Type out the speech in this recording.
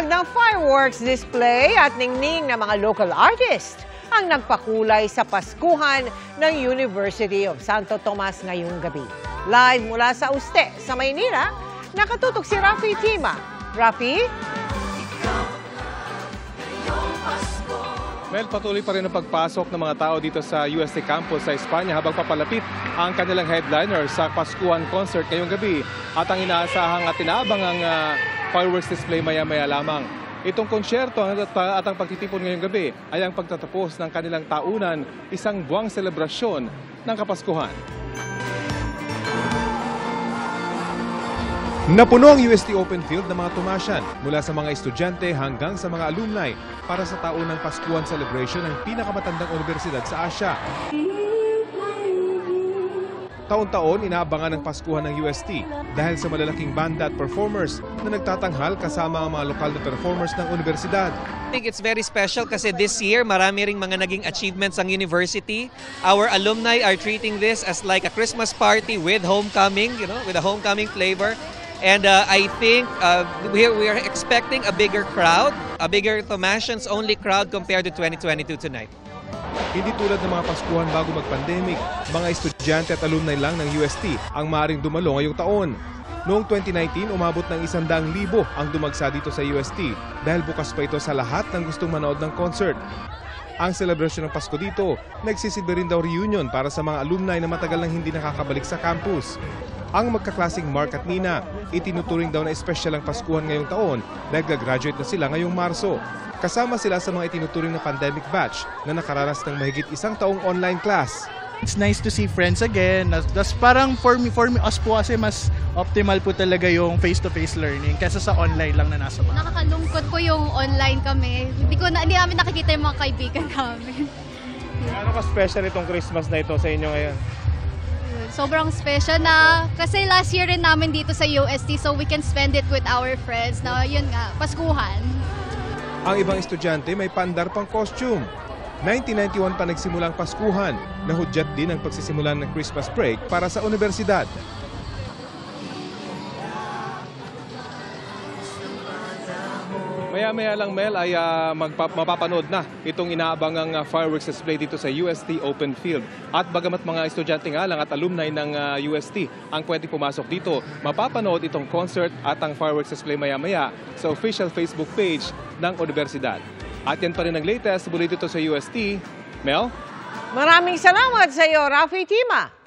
Liwanag ng fireworks display at ningning ng mga local artist ang nagpakulay sa Paskuhan ng University of Santo Tomas ngayong gabi. Live mula sa Uste, sa Maynila, nakatutok si Rafi Tima. Rafi? Mel, patuloy pa rin ang pagpasok ng mga tao dito sa UST campus sa Espanya habang papalapit ang kanilang headliner sa Paskuhan concert ngayong gabi. At ang inaasahang at inaabangang fireworks display maya-maya lamang. Itong konsyerto at ang pagtitipon ngayong gabi ay ang pagtatapos ng kanilang taunan, isang buwang selebrasyon ng Kapaskuhan. Napuno ang UST Open Field ng mga tumasyan mula sa mga estudyante hanggang sa mga alumni para sa taunang Paskuhan celebration ng pinakamatandang universidad sa Asia. Taon-taon inaabangan ang Paskuhan ng UST dahil sa malalaking banda at performers na nagtatanghal kasama ang mga lokal na performers ng universidad. I think it's very special kasi this year marami ring mga naging achievements ang university. Our alumni are treating this as like a Christmas party with homecoming, with a homecoming flavor. And I think we are expecting a bigger crowd, a bigger Thomasians only crowd compared to 2022 tonight. Hindi tulad ng mga Paskuhan bago mag-pandemic, mga estudyante at alumni lang ng UST ang maaaring dumalo ngayong taon. Noong 2019, umabot ng 100,000 ang dumagsa dito sa UST dahil bukas pa ito sa lahat ng gustong manood ng concert. Ang selebrasyon ng Pasko dito, nagsisilbi rin daw reunion para sa mga alumni na matagal nang hindi nakakabalik sa campus. Ang magkaklaseng Mark at Nina, itinuturing daw na espesyal ang Paskuhan ngayong taon dahil gagraduate na sila ngayong Marso. Kasama sila sa mga itinuturing na pandemic batch na nakaranas ng mahigit 1 taong online class. It's nice to see friends again. Das parang for me us po kasi mas optimal po talaga yung face-to-face learning kaysa sa online lang na nasa bahay. Nakakalungkot po yung online kami. Hindi namin nakikita yung mga kaibigan namin. Ano ka special itong Christmas na ito sa inyo ngayon? Sobrang special na kasi last year rin namin dito sa UST so we can spend it with our friends na yun nga, Paskuhan. Ang ibang estudyante may pandar pang costume. 1991 pa nagsimula ang Paskuhan, nahudyat din ang pagsisimula ng Christmas break para sa universidad. Maya-maya lang, Mel, ay mapapanood na itong inaabangang fireworks display dito sa UST Open Field. At bagamat mga estudyante nga lang at alumni ng UST ang pwede pumasok dito, mapapanood itong concert at ang fireworks display maya-maya sa official Facebook page ng universidad. At yan pa rin ang latest mula dito sa UST. Mel? Maraming salamat sa iyo, Rafi Tima.